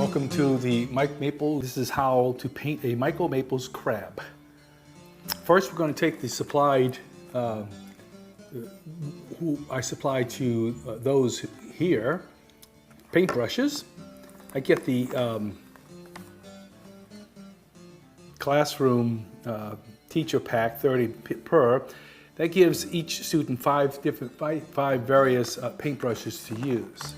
Welcome to the Mike Maple. This is how to paint a Michael Maples crab. First, we're going to take the supplied, who I supplied to those here, paintbrushes. I get the classroom teacher pack, 30 per. That gives each student five various paintbrushes to use.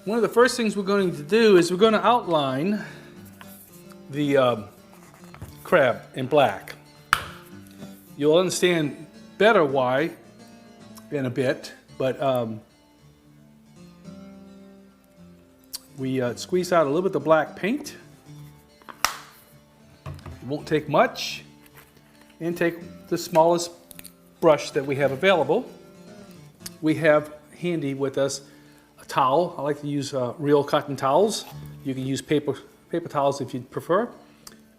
One of the first things we're going to do is we're going to outline the crab in black. You'll understand better why in a bit, but we squeeze out a little bit of the black paint. It won't take much. And take the smallest brush that we have available. We have handy with us a towel. I like to use real cotton towels. You can use paper towels if you prefer.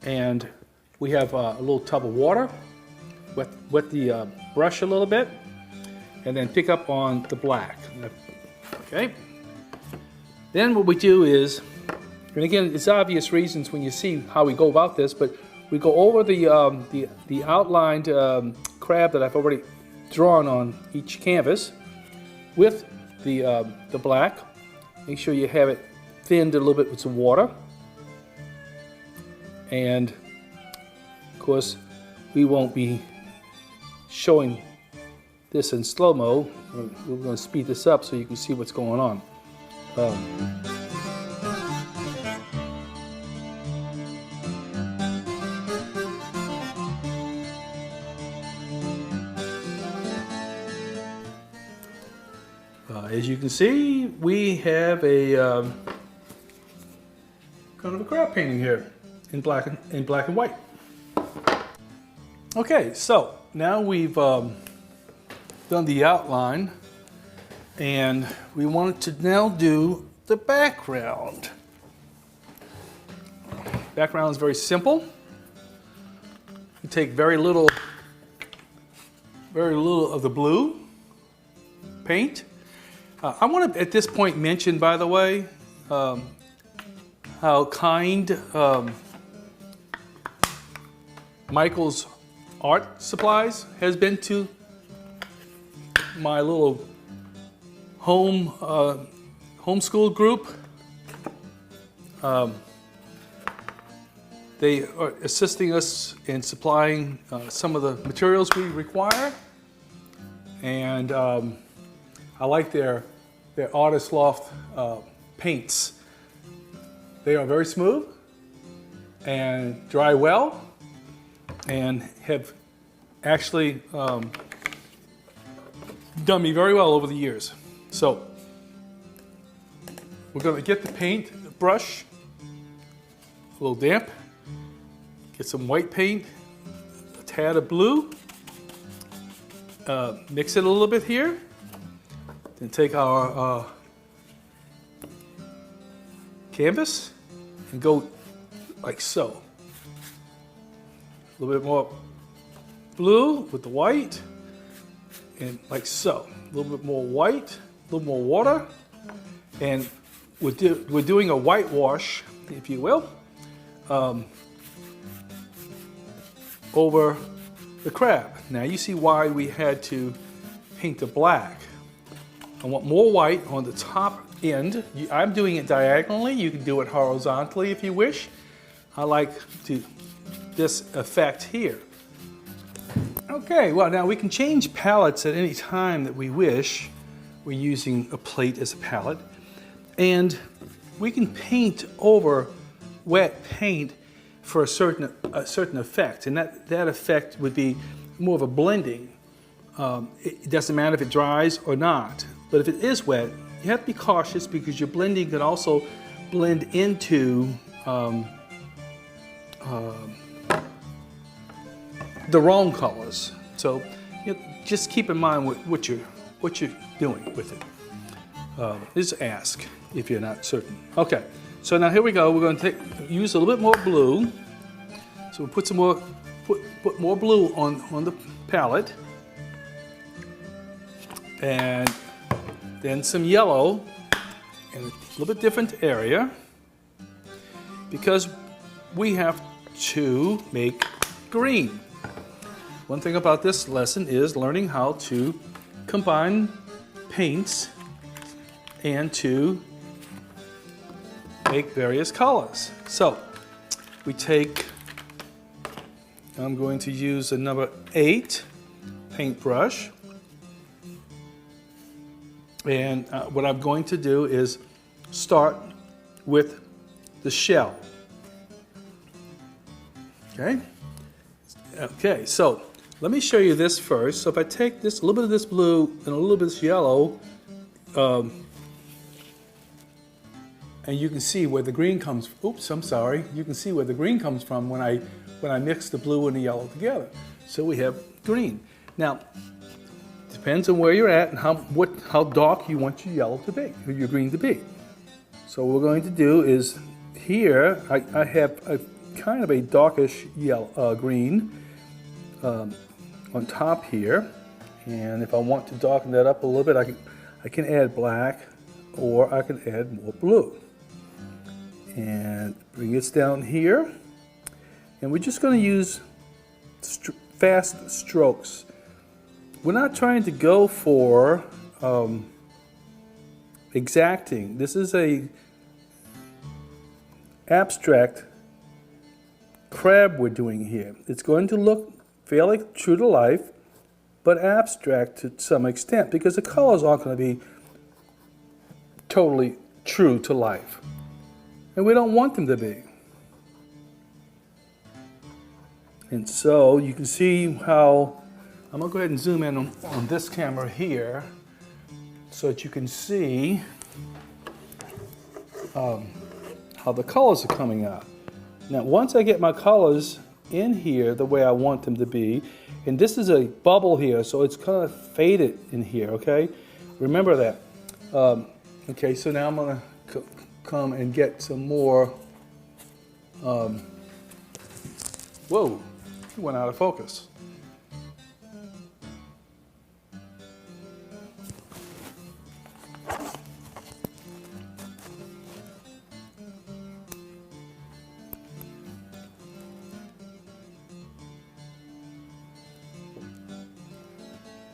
And we have a little tub of water. Wet the brush a little bit. And then pick up on the black. Okay. Then what we do is, and again, it's obvious reasons when you see how we go about this, but we go over the outlined crab that I've already drawn on each canvas with the black. Make sure you have it thinned a little bit with some water. And of course, we won't be showing this in slow-mo. We're going to speed this up so you can see what's going on. As you can see, we have a kind of a crab painting here in black and white. Okay, so now we've done the outline, and we want to now do the background. Background is very simple. You take very little of the blue paint. I want to, at this point, mention, by the way, how kind Michael's Art Supplies has been to my little homeschool group. They are assisting us in supplying some of the materials we require, and I like their Artist Loft paints. They are very smooth and dry well, and have actually done me very well over the years. So we're going to get the paint brush a little damp, get some white paint, a tad of blue, mix it a little bit here, then take our canvas and go like so. A little bit more blue with the white, and like so. A little bit more white, a little more water, and we're doing a whitewash, if you will, over the crab. Now you see why we had to paint the black. I want more white on the top end. I'm doing it diagonally. You can do it horizontally if you wish. I like this effect here. Okay, well now we can change palettes at any time that we wish. We're using a plate as a palette. And we can paint over wet paint for a certain effect. And that effect would be more of a blending. It doesn't matter if it dries or not. But if it is wet, you have to be cautious because your blending can also blend into the wrong colors. So just keep in mind what you're doing with it. Just ask if you're not certain. Okay, so now here we go. We're going to use a little bit more blue. So we'll put some more, put more blue on the palette. and then some yellow in a little bit different area, because we have to make green. One thing about this lesson is learning how to combine paints and to make various colors. So we take, I'm going to use a number 8 paintbrush, and what I'm going to do is start with the shell. Okay, so let me show you this first. So if I take this, a little bit of this blue and a little bit of this yellow, and you can see where the green comes. Oops, I'm sorry. You can see where the green comes from when I mix the blue and the yellow together. So we have green. Now, depends on where you're at and how dark you want your yellow to be, or your green to be. So what we're going to do is here I have a kind of a darkish yellow green on top here, and if I want to darken that up a little bit, I can add black, or I can add more blue. And bring this down here, and we're just going to use fast strokes. We're not trying to go for exacting. This is a abstract crab we're doing here. It's going to look fairly true to life, but abstract to some extent, because the colors aren't going to be totally true to life. And we don't want them to be. And so you can see how, I'm going to go ahead and zoom in on this camera here so that you can see how the colors are coming out. Now once I get my colors in here the way I want them to be, and this is a bubble here, so it's kind of faded in here, okay? Remember that. Okay, so now I'm going to come and get some more. Whoa, he went out of focus.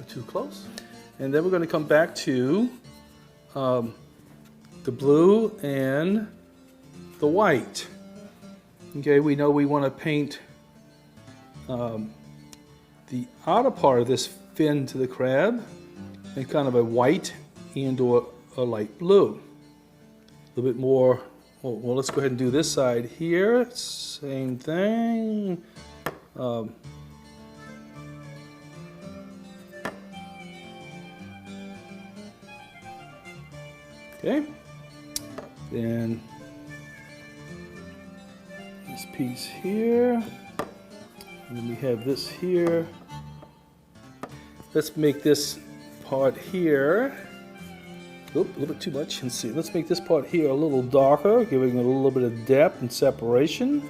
Too close. And then we're going to come back to the blue and the white. Okay, we know we want to paint the outer part of this fin to the crab in kind of a white and or a light blue. A little bit more, well, let's go ahead and do this side here. Same thing. Okay, then this piece here, and then we have this here. Let's make this part here, oop, a little bit too much, let's see, let's make this part here a little darker, giving it a little bit of depth and separation.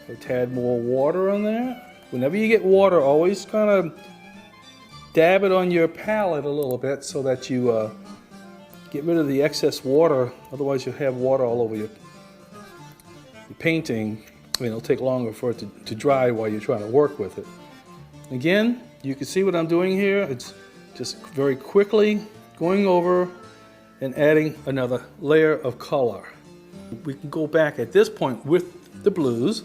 A tad more water on there. Whenever you get water, always kind of dab it on your palette a little bit so that you get rid of the excess water, otherwise you'll have water all over your painting. I mean, it'll take longer for it to dry while you're trying to work with it. Again, you can see what I'm doing here. It's just very quickly going over and adding another layer of color. We can go back at this point with the blues,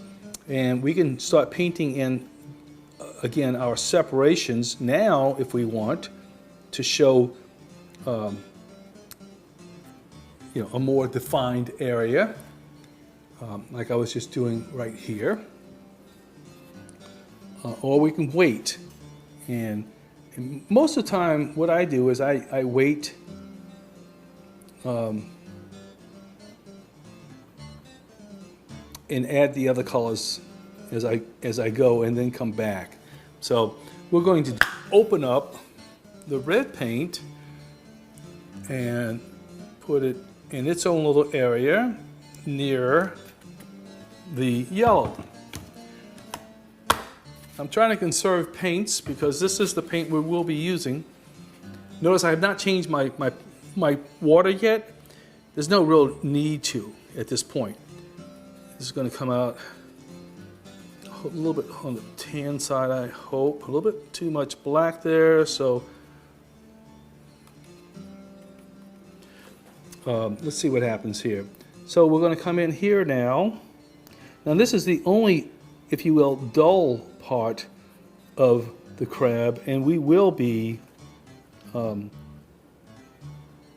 and we can start painting in, again, our separations now if we want to show a more defined area, like I was just doing right here. Or we can wait. And most of the time, what I do is I wait and add the other colors as I go, and then come back. So we're going to open up the red paint and put it in its own little area near the yellow. I'm trying to conserve paints because this is the paint we will be using Notice I have not changed my water yet. There's no real need to at this point. This is going to come out a little bit on the tan side, I hope. A little bit too much black there, so let's see what happens here. So we're going to come in here now. Now this is the only, if you will, dull part of the crab, and we will be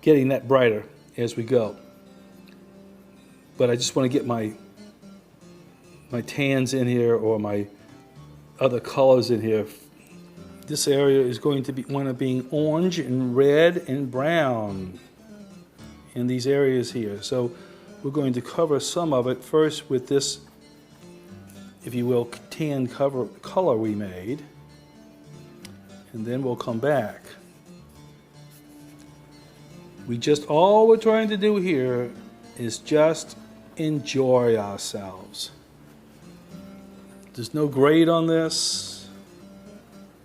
getting that brighter as we go. But I just want to get my tans in here, or my other colors in here. This area is going to be one of being orange and red and brown in these areas here. So we're going to cover some of it first with this, if you will, tan color we made, and then we'll come back. All we're trying to do here is just enjoy ourselves. There's no grade on this.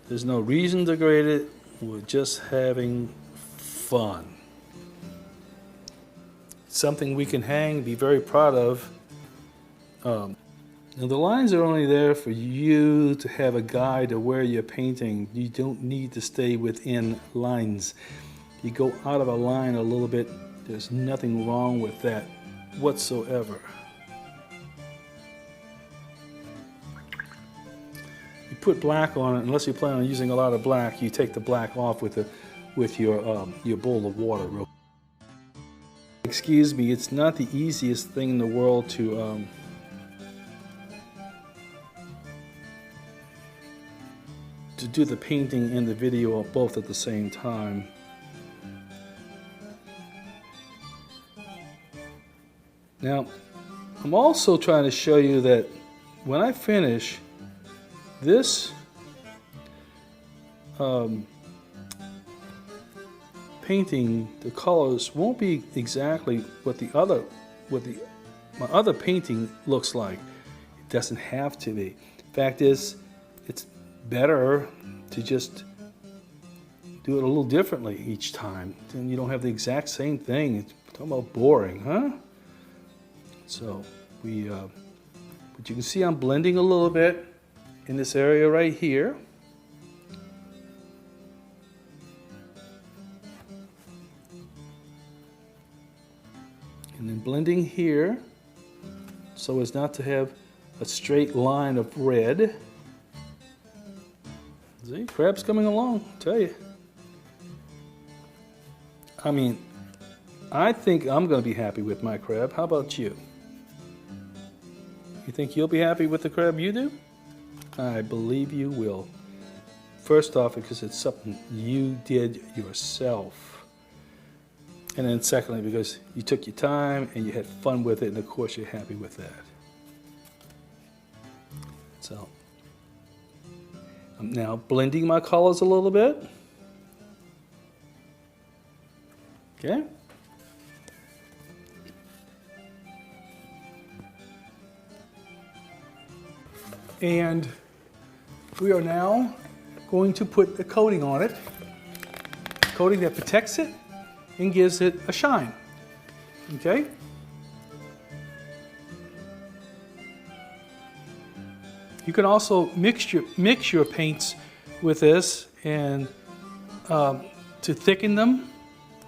There's no reason to grade it. We're just having fun. Something we can hang, be very proud of. Now the lines are only there for you to have a guide to where you're painting. You don't need to stay within lines. If you go out of a line a little bit, there's nothing wrong with that whatsoever. You put black on it, unless you plan on using a lot of black, you take the black off with your bowl of water. Excuse me, it's not the easiest thing in the world to do the painting and the video both at the same time. Now, I'm also trying to show you that when I finish, this painting, the colors won't be exactly what my other painting looks like. It doesn't have to be. Fact is, it's better to just do it a little differently each time. Then you don't have the exact same thing. It's talking about boring, huh? So but you can see I'm blending a little bit in this area right here. And then blending here so as not to have a straight line of red. See, crab's coming along, I tell you. I mean, I think I'm going to be happy with my crab. How about you? You think you'll be happy with the crab you do? I believe you will. First off, because it's something you did yourself. And then secondly, because you took your time and you had fun with it, and of course you're happy with that. So, I'm now blending my colors a little bit. Okay. And we are now going to put the coating on it. Coating that protects it and gives it a shine. Okay? You can also mix your paints with this and to thicken them,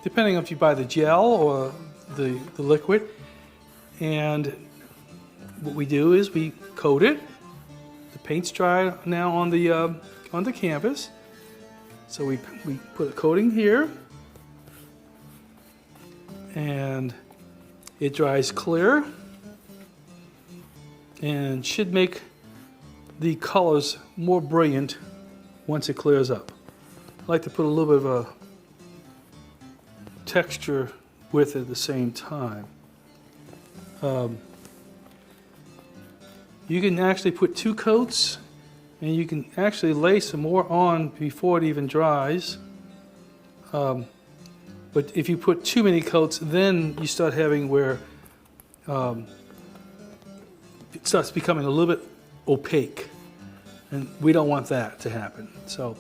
depending if you buy the gel or the liquid. And what we do is we coat it. The paint's dry now on the canvas. So we put a coating here, and it dries clear and should make the colors more brilliant once it clears up. I like to put a little bit of a texture with it at the same time. You can actually put 2 coats, and you can actually lay some more on before it even dries. But if you put too many coats, then you start having where it starts becoming a little bit opaque, and we don't want that to happen. So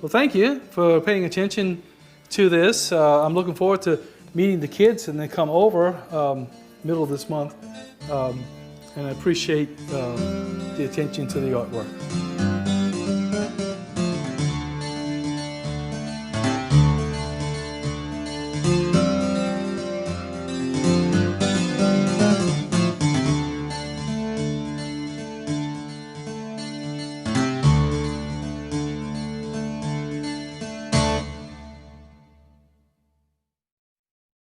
Well, thank you for paying attention to this. I'm looking forward to meeting the kids and they come over middle of this month. And I appreciate the attention to the artwork.